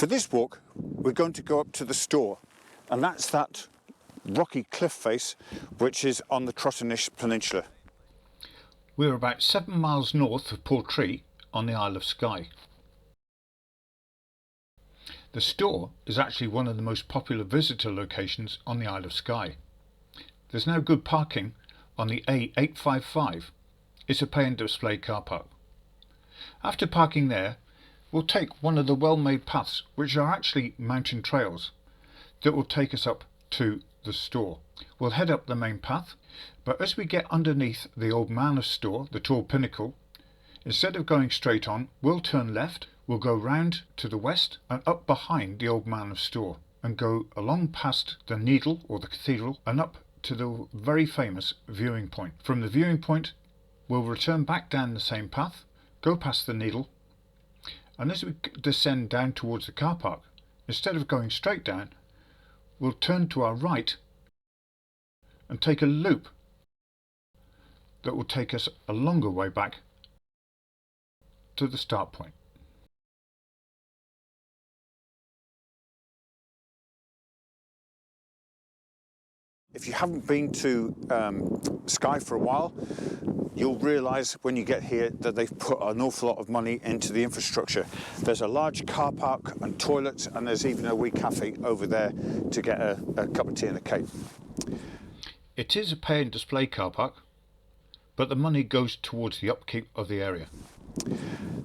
For this walk, we're going to go up to the Storr, and that's that rocky cliff face which is on the Trotternish Peninsula. We're about 7 miles north of Portree on the Isle of Skye. The Storr is actually one of the most popular visitor locations on the Isle of Skye. There's now good parking on the A855. It's a pay and display car park. After parking there, we'll take one of the well-made paths, which are actually mountain trails, that will take us up to the Storr. We'll head up the main path, but as we get underneath the Old Man of Storr, the tall pinnacle, instead of going straight on, we'll turn left. We'll go round to the west and up behind the Old Man of Storr and go along past the Needle or the cathedral and up to the very famous viewing point. From the viewing point, we'll return back down the same path, go past the Needle, and as we descend down towards the car park, instead of going straight down, we'll turn to our right and take a loop that will take us a longer way back to the start point. If you haven't been to Skye for a while, you'll realise when you get here that they've put an awful lot of money into the infrastructure. There's a large car park and toilets, and there's even a wee cafe over there to get a cup of tea and a cake. It is a pay and display car park, but the money goes towards the upkeep of the area.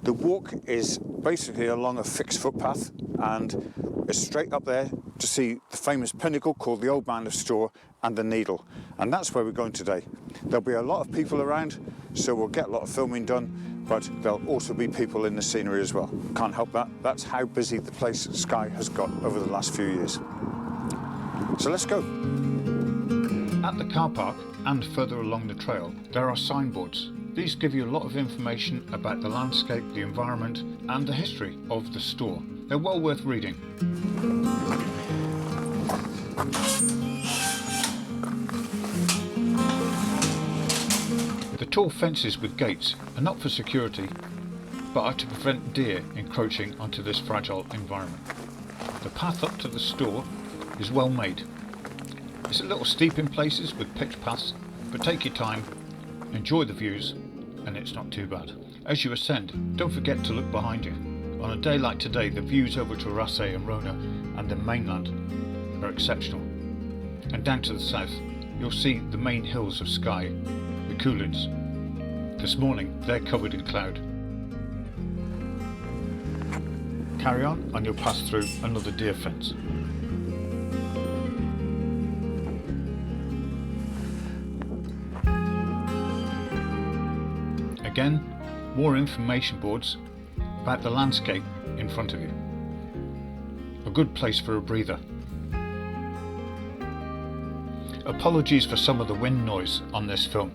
The walk is basically along a fixed footpath, and it's straight up there to see the famous pinnacle called the Old Man of Storr and the Needle, and that's where we're going today. There'll be a lot of people around, so we'll get a lot of filming done, but there'll also be people in the scenery as well. Can't help that. That's how busy the place Skye has got over the last few years. So let's go. At the car park and further along the trail, there are signboards. These give you a lot of information about the landscape, the environment and the history of the Storr. They're well worth reading. The tall fences with gates are not for security, but are to prevent deer encroaching onto this fragile environment. The path up to the Storr is well made. It's a little steep in places with pitch paths, but take your time, enjoy the views, and it's not too bad. As you ascend, don't forget to look behind you. On a day like today, the views over to Rassay and Rona and the mainland are exceptional. And down to the south, you'll see the main hills of Skye, the Cuillins. This morning, they're covered in cloud. Carry on and you'll pass through another deer fence. Again, more information boards about the landscape in front of you. A good place for a breather. Apologies for some of the wind noise on this film.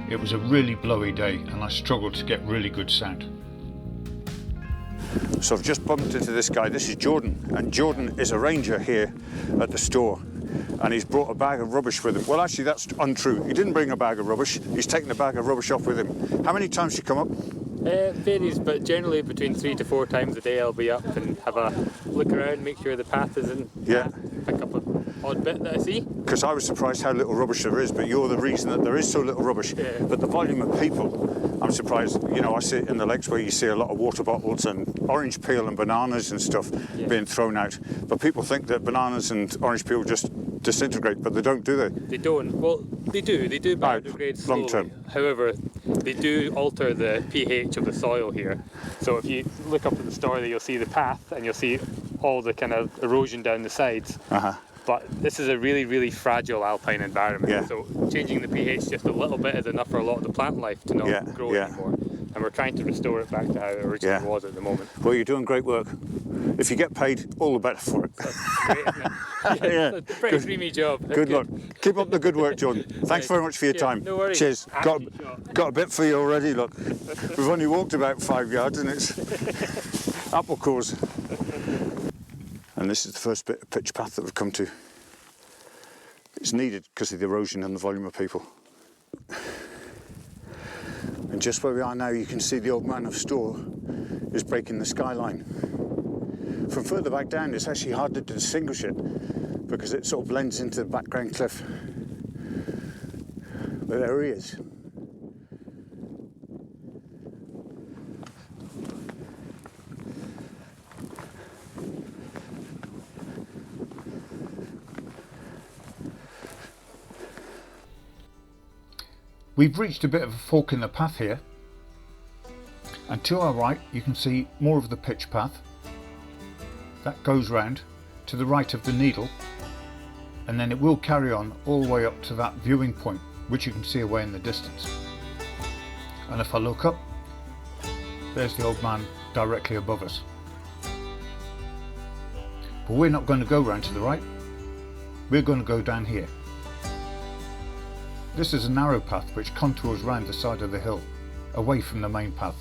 It was a really blowy day and I struggled to get really good sound. So I've just bumped into this guy. This is Jordan, and Jordan is a ranger here at the Storr, and he's brought a bag of rubbish with him. Well, actually that's untrue. He didn't bring a bag of rubbish. He's taken a bag of rubbish off with him. How many times do you come up? It varies, but generally between 3 to 4 times a day I'll be up and have a look around, make sure the path is in. Yeah. Pick up an odd bit that I see. Because I was surprised how little rubbish there is, but you're the reason that there is so little rubbish. Yeah. But the volume of people, I'm surprised. You know, I sit in the lakes where you see a lot of water bottles and orange peel and bananas and stuff being thrown out. But people think that bananas and orange peel just disintegrate, but they don't, do they? They don't. Well, they do biodegrade slowly. Long term. However, they do alter the pH of the soil here. So if you look up at the Storr, you'll see the path and you'll see all the kind of erosion down the sides. But this is a really, really fragile alpine environment. Yeah. So changing the pH just a little bit is enough for a lot of the plant life to not grow anymore. And we're trying to restore it back to how it originally was at the moment. Well, you're doing great work. If you get paid, all the better for it. That's great, isn't it? It's a pretty dreamy job. That's good luck. Keep up the good work, Jordan. Thanks very much for your time. No worries. Cheers. Got a bit for you already, look. We've only walked about 5 yards and it's apple cores. And this is the first bit of pitch path that we've come to. It's needed because of the erosion and the volume of people. And just where we are now, you can see the Old Man of Storr is breaking the skyline. from further back down it's actually harder to distinguish it because it sort of blends into the background cliff. But there he is. We've reached a bit of a fork in the path here, and to our right you can see more of the pitch path that goes round to the right of the needle, and then it will carry on all the way up to that viewing point which you can see away in the distance. And if I look up, there's the Old Man directly above us. But we're not going to go round to the right, we're going to go down here. This is a narrow path which contours round the side of the hill, away from the main path,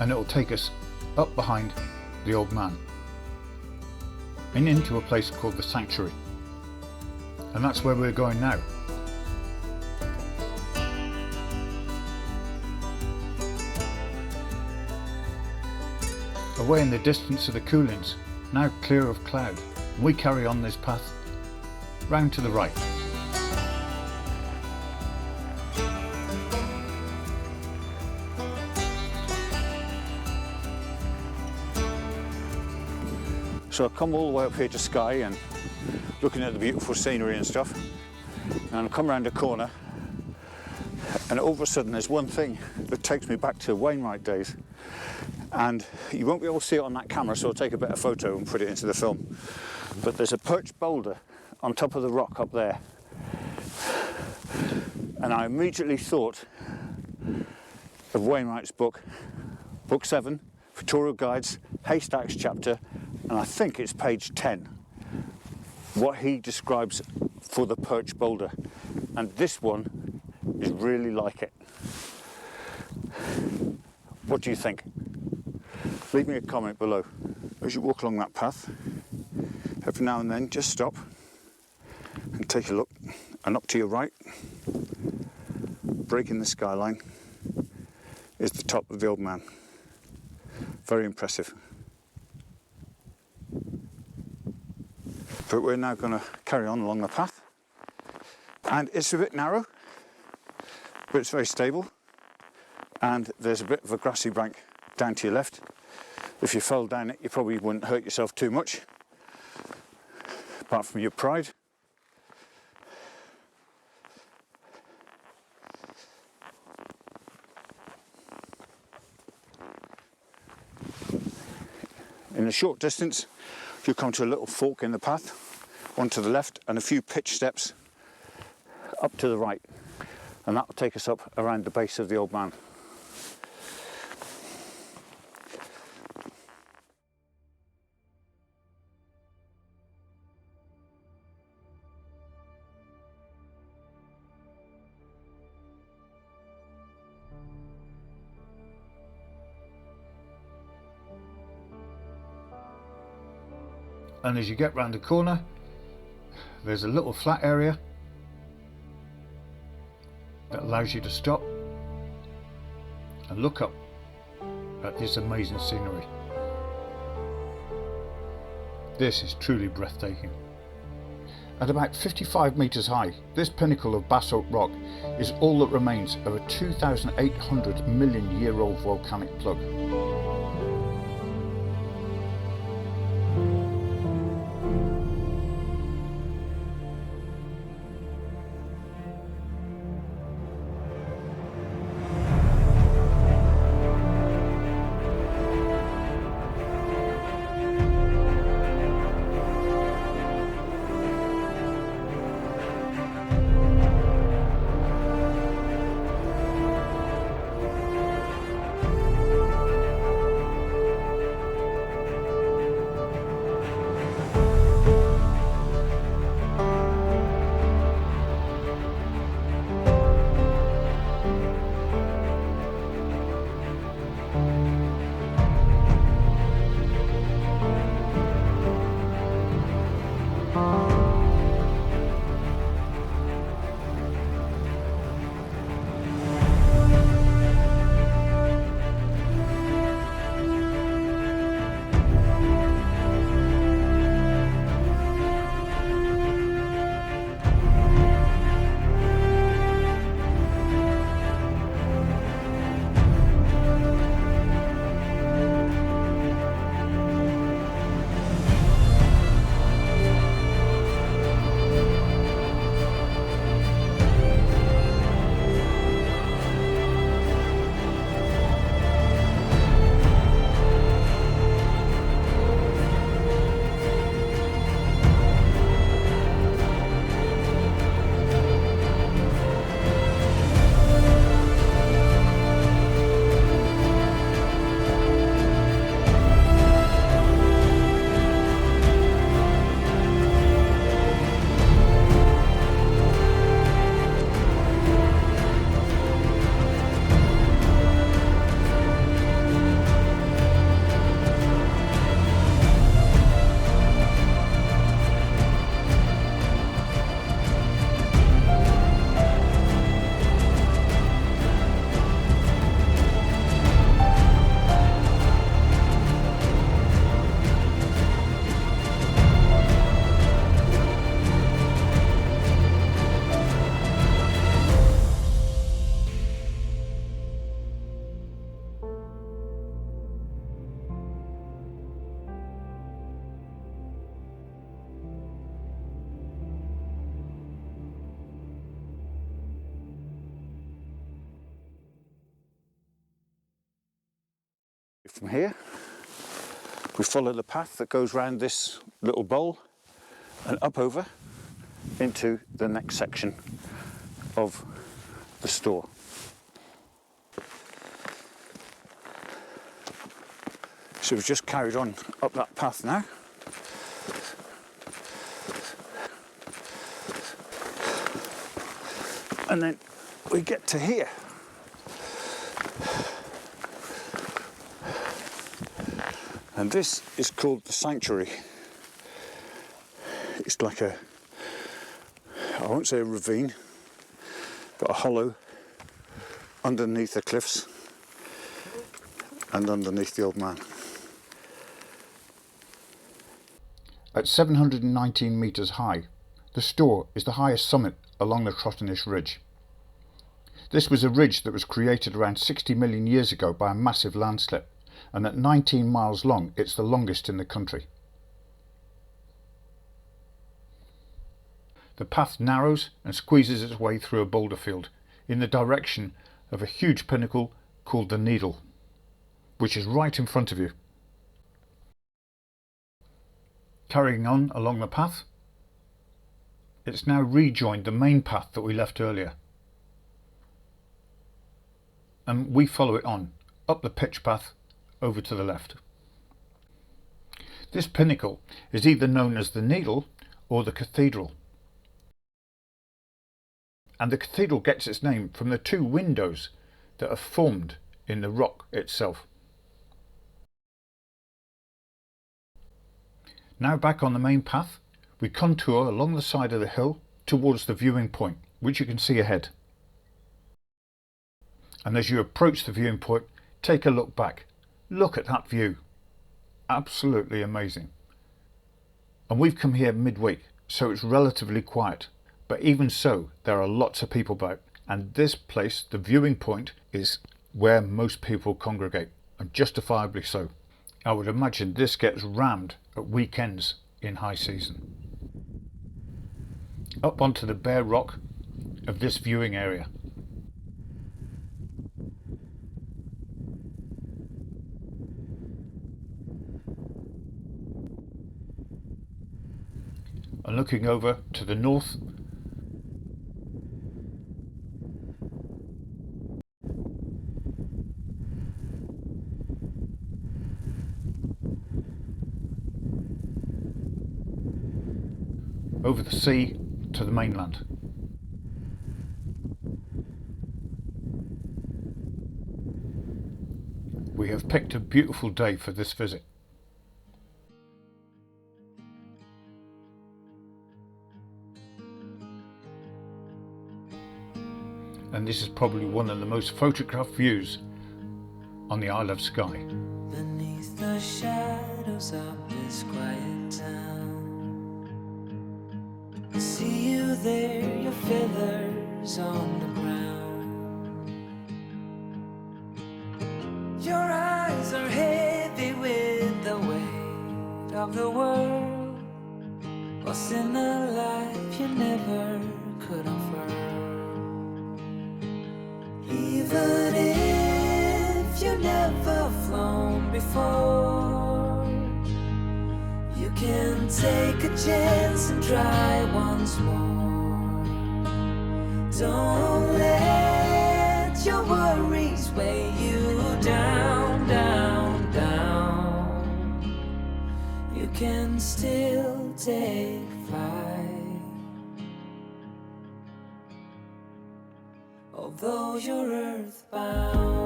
and it will take us up behind the Old Man and into a place called the Sanctuary, and that's where we're going now. Away in the distance are the Cuillins, now clear of cloud, and we carry on this path round to the right. So I've come all the way up here to Skye and looking at the beautiful scenery and stuff, and I come around a corner and all of a sudden there's one thing that takes me back to Wainwright days, and you won't be able to see it on that camera, so I'll take a better photo and put it into the film. But there's a perched boulder on top of the rock up there, and I immediately thought of Wainwright's book 7, Pictorial Guides, Haystacks chapter, and I think it's page 10, what he describes for the perch boulder, and this one is really like it. What do you think? Leave me a comment below. As you walk along that path, every now and then just stop and take a look, and up to your right, breaking the skyline, is the top of the Old Man. Very impressive. But we're now going to carry on along the path, and it's a bit narrow, but it's very stable, and there's a bit of a grassy bank down to your left. If you fell down it, you probably wouldn't hurt yourself too much, apart from your pride. In a short distance, you'll come to a little fork in the path, one to the left and a few pitch steps up to the right, and that will take us up around the base of the Old Man. And as you get round the corner, there's a little flat area that allows you to stop and look up at this amazing scenery. This is truly breathtaking. At about 55 metres high, this pinnacle of basalt rock is all that remains of a 2,800 million year old volcanic plug. From here, we follow the path that goes round this little bowl and up over into the next section of the Storr. So we've just carried on up that path now. And then we get to here. And this is called the sanctuary. It's like a, I won't say a ravine, but a hollow underneath the cliffs and underneath the Old Man. At 719 metres high, the Storr is the highest summit along the Trotternish Ridge. This was a ridge that was created around 60 million years ago by a massive landslip, and at 19 miles long it's the longest in the country. The path narrows and squeezes its way through a boulder field in the direction of a huge pinnacle called the Needle, which is right in front of you. Carrying on along the path, it's now rejoined the main path that we left earlier, and we follow it on up the pitch path over to the left. This pinnacle is either known as the Needle or the Cathedral, and the cathedral gets its name from the two windows that are formed in the rock itself. Now back on the main path, we contour along the side of the hill towards the viewing point, which you can see ahead. And as you approach the viewing point, take a look back. Look at that view. Absolutely amazing. And we've come here midweek, so it's relatively quiet. But even so, there are lots of people about. And this place, the viewing point, is where most people congregate, and justifiably so. I would imagine this gets rammed at weekends in high season. Up onto the bare rock of this viewing area. And looking over to the north, over the sea to the mainland. We have picked a beautiful day for this visit. And this is probably one of the most photographed views on the Isle of Skye. Beneath the shadows of this quiet town, I see you there, your feathers on the ground. Your eyes are heavy with the weight of the world, what's in a life you never could offer. Even if you never flown before, you can take a chance and try once more. Don't let your worries weigh you down, down, down. You can still take flight, although you're earthbound.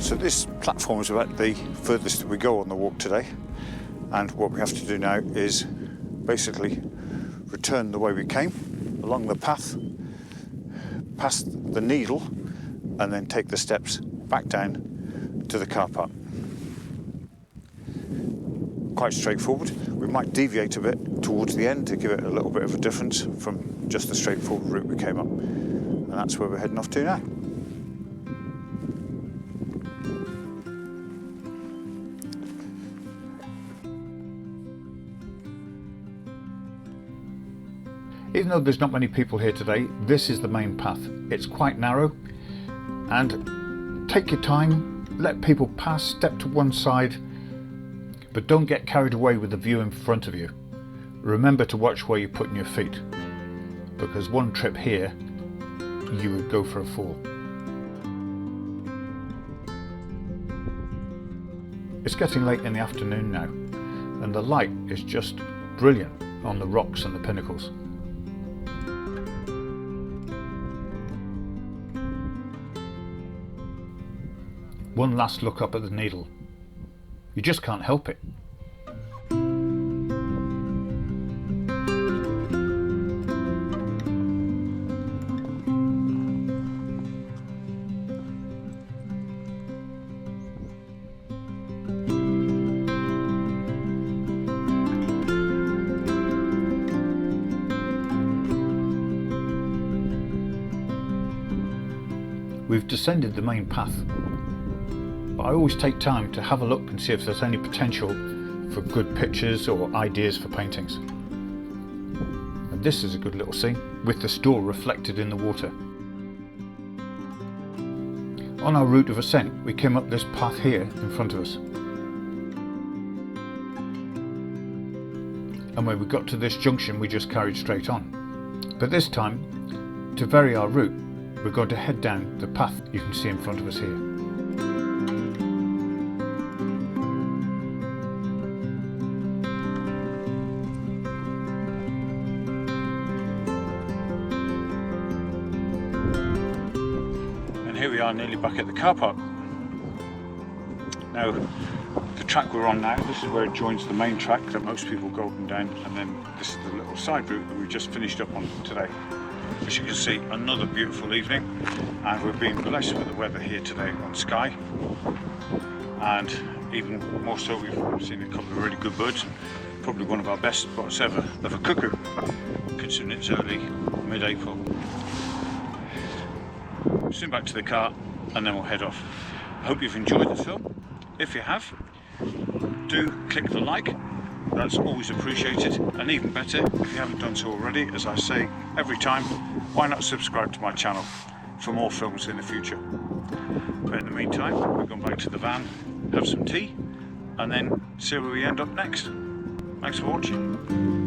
So this platform is about the furthest that we go on the walk today, and what we have to do now is basically return the way we came along the path, past the Needle, and then take the steps back down to the car park. Quite straightforward. We might deviate a bit towards the end to give it a little bit of a difference from just the straightforward route we came up, and that's where we're heading off to now. Even though there's not many people here today, this is the main path. It's quite narrow, and take your time, let people pass, step to one side, but don't get carried away with the view in front of you. Remember to watch where you're putting your feet, because one trip here, you would go for a fall. It's getting late in the afternoon now, and the light is just brilliant on the rocks and the pinnacles. One last look up at the Needle. You just can't help it. We've descended the main path, but I always take time to have a look and see if there's any potential for good pictures or ideas for paintings. And this is a good little scene, with the Storr reflected in the water. On our route of ascent, we came up this path here in front of us. And when we got to this junction, we just carried straight on. But this time, to vary our route, we're going to head down the path you can see in front of us here. And here we are, nearly back at the car park. Now, the track we're on now, this is where it joins the main track that most people go up and down, and then this is the little side route that we just finished up on today. As you can see, another beautiful evening, and we've been blessed with the weather here today on Skye, and even more so we've seen a couple of really good birds, probably one of our best spots ever of a cuckoo, considering it's early mid-April. Soon back to the car and then we'll head off. I hope you've enjoyed the film. If you have, do click the like. That's always appreciated, and even better, if you haven't done so already, as I say every time, why not subscribe to my channel for more films in the future. But in the meantime, we're going back to the van, have some tea, and then see where we end up next. Thanks for watching.